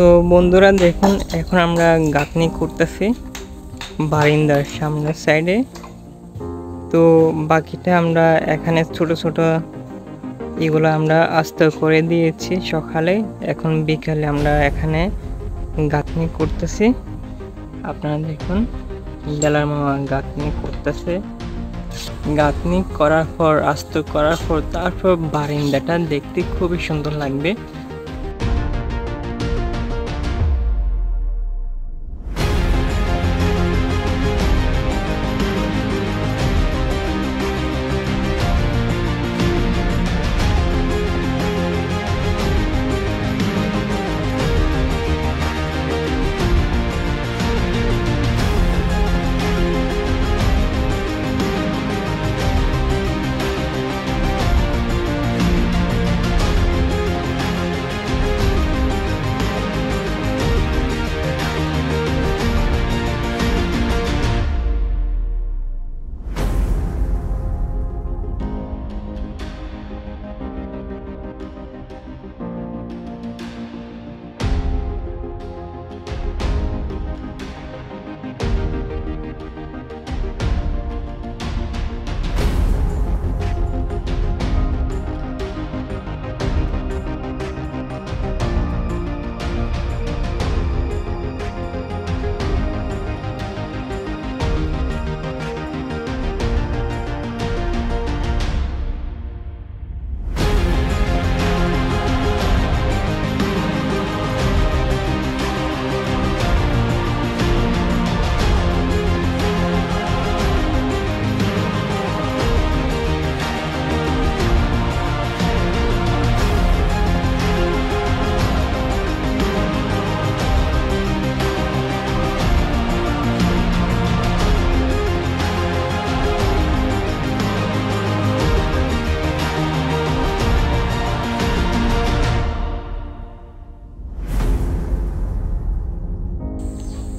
তো বন্ধুরা দেখুন, এখন আমরা গাঁথনি করতেছি বারান্দার সামনের সাইডে। তো বাকিটা আমরা এখানে ছোট ছোট এগুলো আমরা আস্তে করে দিয়েছি সকালে। এখন বিকালে আমরা এখানে গাঁথনি করতেছি। আপনারা দেখুন, বেলার মামা গাঁথনি করতেছে। গাঁথনি করার পর আস্তে করার পর তারপর বারান্দাটা দেখতে খুবই সুন্দর লাগবে।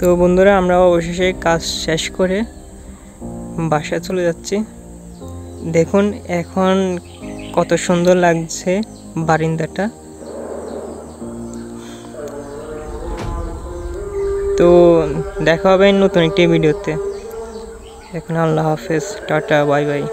তো বন্ধুরা, আমরা অবশেষে কাজ শেষ করে বাসায় চলে যাচ্ছি। দেখুন এখন কত সুন্দর লাগছে বারান্দাটা। তো দেখা হবে নতুন একটি ভিডিওতে। এখন আল্লাহ হাফেজ, টাটা, বাই বাই।